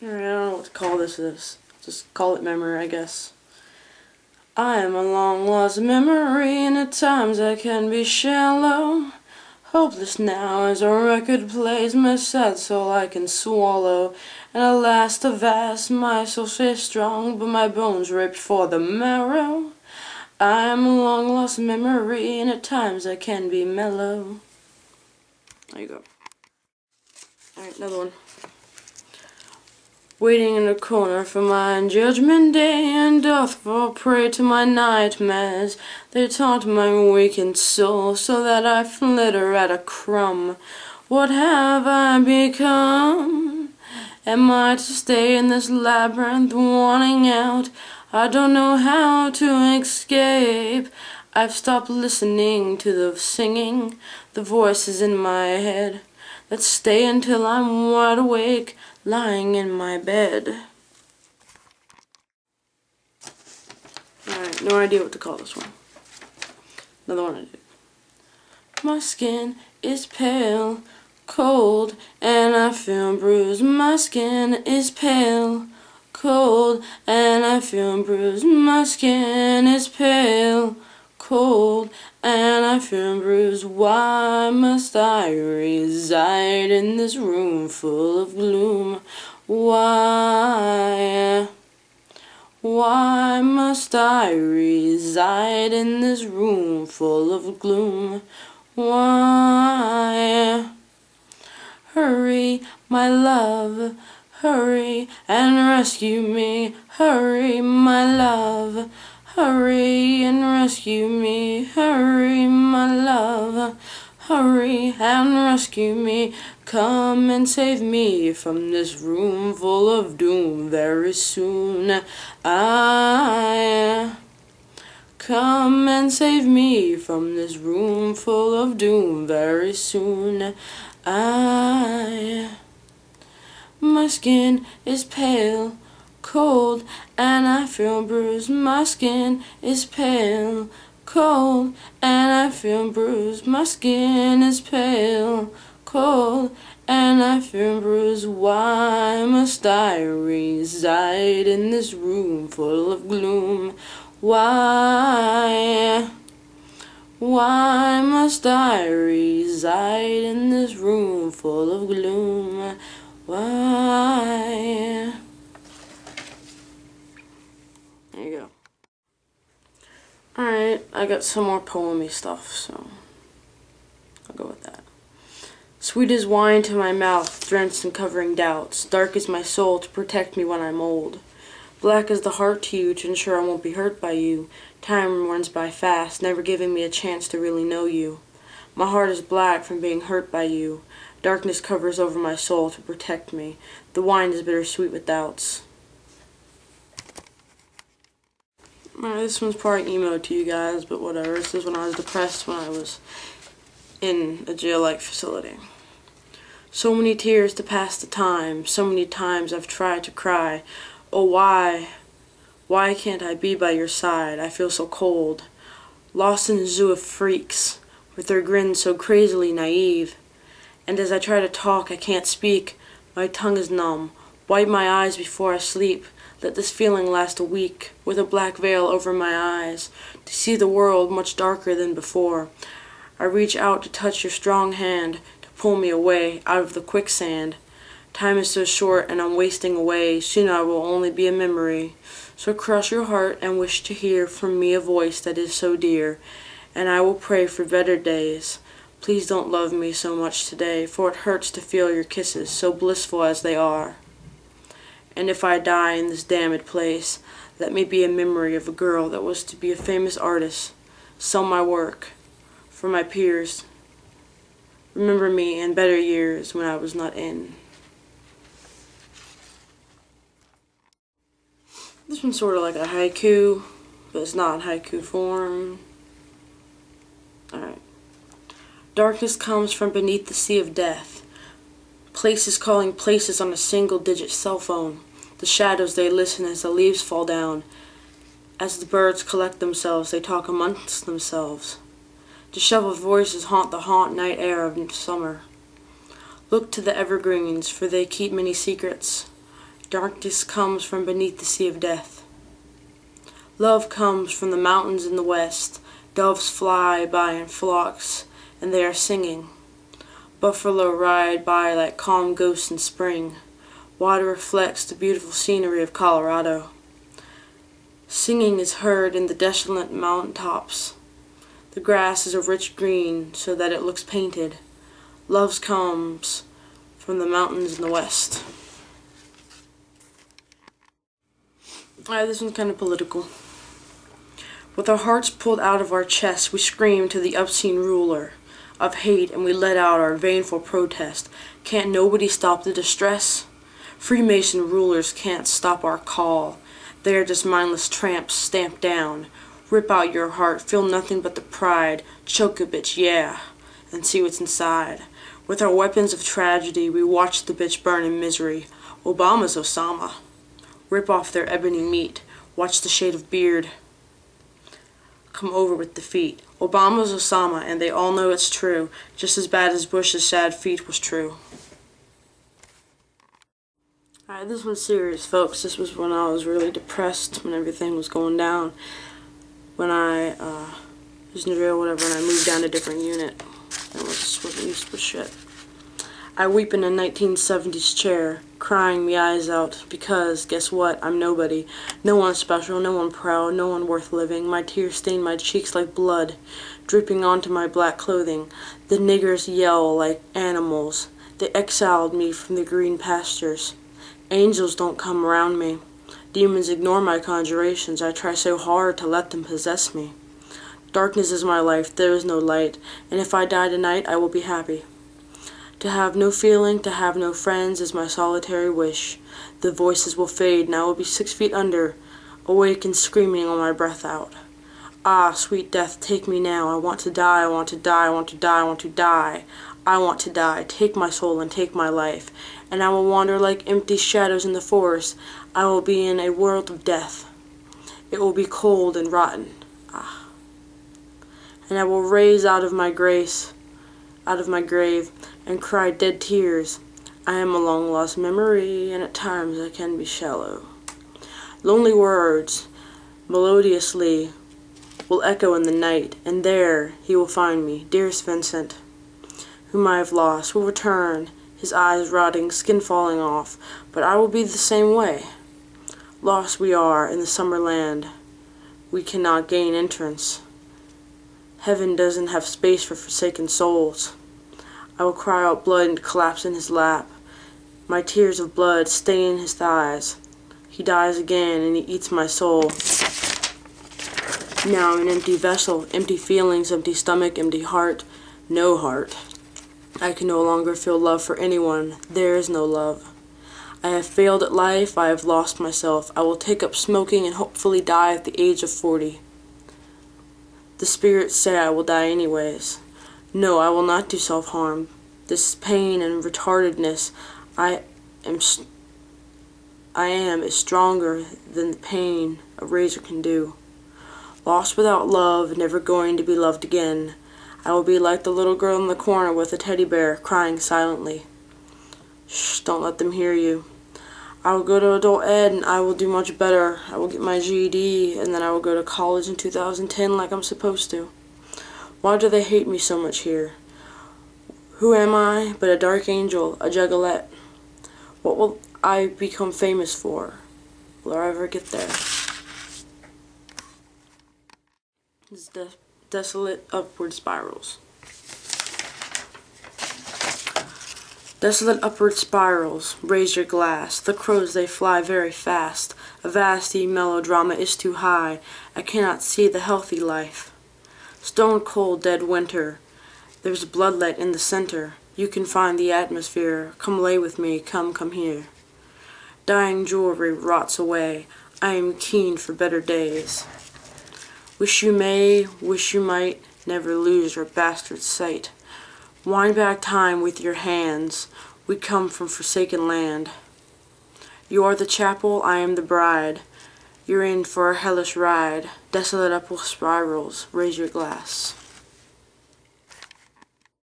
Alright, I don't know what to call this. Just call it memory, I guess. I am a long lost memory, and at times I can be shallow. Hopeless now as a record plays my sad soul I can swallow. And alas, the vast, my soul stays strong, but my bones ripped for the marrow. I am a long lost memory, and at times I can be mellow. There you go. Alright, another one. Waiting in the corner for my judgment day, and doth fall prey to my nightmares. They taunt my weakened soul, so that I flitter at a crumb. What have I become? Am I to stay in this labyrinth, wanting out? I don't know how to escape. I've stopped listening to the singing, the voices in my head. Let's stay until I'm wide awake, lying in my bed. Alright, no idea what to call this one. Another one I do. My skin is pale, cold, and I feel bruised. My skin is pale, cold, and I feel bruised. My skin is pale, cold, and I feel bruised. Why must I reside in this room full of gloom? Why must I reside in this room full of gloom? Why? Hurry, my love, hurry and rescue me. Hurry, my love, hurry and rescue me. Hurry, my love, hurry and rescue me. Come and save me from this room full of doom very soon. Come and save me from this room full of doom very soon. My skin is pale, cold, and I feel bruised. My skin is pale, cold, and I feel bruised. My skin is pale, cold, and I feel bruised. Why must I reside in this room full of gloom? Why must I reside in this room full of gloom? Why? There you go. Alright, I got some more poemy stuff, so I'll go with that. Sweet as wine to my mouth, drenched and covering doubts. Dark is my soul to protect me when I'm old. Black is the heart to you to ensure I won't be hurt by you. Time runs by fast, never giving me a chance to really know you. My heart is black from being hurt by you. Darkness covers over my soul to protect me. The wine is bittersweet with doubts. Alright, this one's probably emo to you guys, but whatever. This is when I was depressed when I was in a jail-like facility. So many tears to pass the time. So many times I've tried to cry. Oh, why can't I be by your side? I feel so cold. Lost in a zoo of freaks, with their grins so crazily naive. And as I try to talk, I can't speak. My tongue is numb. Wipe my eyes before I sleep. Let this feeling last a week, with a black veil over my eyes, to see the world much darker than before. I reach out to touch your strong hand, to pull me away, out of the quicksand. Time is so short and I'm wasting away, soon I will only be a memory. So cross your heart and wish to hear from me a voice that is so dear, and I will pray for better days. Please don't love me so much today, for it hurts to feel your kisses, so blissful as they are. And if I die in this damned place, let me be a memory of a girl that was to be a famous artist, sell my work for my peers. Remember me in better years when I was not in. This one's sort of like a haiku, but it's not in haiku form. Alright. Darkness comes from beneath the sea of death. Places calling places on a single-digit cell phone. The shadows, they listen as the leaves fall down. As the birds collect themselves, they talk amongst themselves. Disheveled voices haunt the night air of summer. Look to the evergreens, for they keep many secrets. Darkness comes from beneath the sea of death. Love comes from the mountains in the west. Doves fly by in flocks, and they are singing. Buffalo ride by like calm ghosts in spring. Water reflects the beautiful scenery of Colorado. Singing is heard in the desolate mountain tops. The grass is a rich green so that it looks painted. Love comes from the mountains in the west. Alright, this one's kind of political. With our hearts pulled out of our chests, we scream to the obscene ruler of hate, and we let out our baneful protest. Can't nobody stop the distress? Freemason rulers can't stop our call. They are just mindless tramps stamped down. Rip out your heart, feel nothing but the pride. Choke a bitch, yeah, and see what's inside. With our weapons of tragedy, we watch the bitch burn in misery. Obama's Osama. Rip off their ebony meat. Watch the shade of beard come over with defeat. Obama's Osama, and they all know it's true, just as bad as Bush's sad feat was true. Alright, this one's serious, folks. This was when I was really depressed, when everything was going down. When I was in jail, whatever, and I moved down to a different unit. I wasn't used to shit. I weep in a 1970s chair, crying me eyes out, because, guess what, I'm nobody. No one special, no one proud, no one worth living. My tears stain my cheeks like blood, dripping onto my black clothing. The niggers yell like animals. They exiled me from the green pastures. Angels don't come around me. Demons ignore my conjurations. I try so hard to let them possess me. Darkness is my life, there is no light, and if I die tonight, I will be happy. To have no feeling, to have no friends is my solitary wish. The voices will fade, and I will be 6 feet under, awake and screaming on my breath out. Ah, sweet death, take me now. I want to die, I want to die, I want to die, I want to die. I want to die. Take my soul and take my life, and I will wander like empty shadows in the forest. I will be in a world of death. It will be cold and rotten. Ah. And I will rise out of my grave, and cry dead tears. I am a long-lost memory, and at times I can be shallow. Lonely words, melodiously, will echo in the night, and there he will find me, dearest Vincent, whom I have lost, will return, his eyes rotting, skin falling off, but I will be the same way. Lost we are in the summer land. We cannot gain entrance. Heaven doesn't have space for forsaken souls. I will cry out blood and collapse in his lap. My tears of blood stain his thighs. He dies again and he eats my soul. Now I'm an empty vessel, empty feelings, empty stomach, empty heart, no heart. I can no longer feel love for anyone. There is no love. I have failed at life. I have lost myself. I will take up smoking and hopefully die at the age of 40. The spirits say I will die anyways. No, I will not do self-harm. This pain and retardedness I am is stronger than the pain a razor can do. Lost without love, never going to be loved again. I will be like the little girl in the corner with a teddy bear, crying silently. Shh, don't let them hear you. I will go to adult ed and I will do much better. I will get my GED and then I will go to college in 2010 like I'm supposed to. Why do they hate me so much here? Who am I but a dark angel, a juggalette? What will I become famous for? Will I ever get there? This is Desolate Upward Spirals. Desolate upward spirals, raise your glass. The crows they fly very fast. A vasty melodrama is too high. I cannot see the healthy life. Stone cold dead winter. There's bloodlet in the center. You can find the atmosphere. Come lay with me, come here. Dying jewelry rots away. I am keen for better days. Wish you may, wish you might, never lose your bastard sight. Wind back time with your hands. We come from forsaken land. You are the chapel, I am the bride. You're in for a hellish ride. Desolate upward spirals, raise your glass.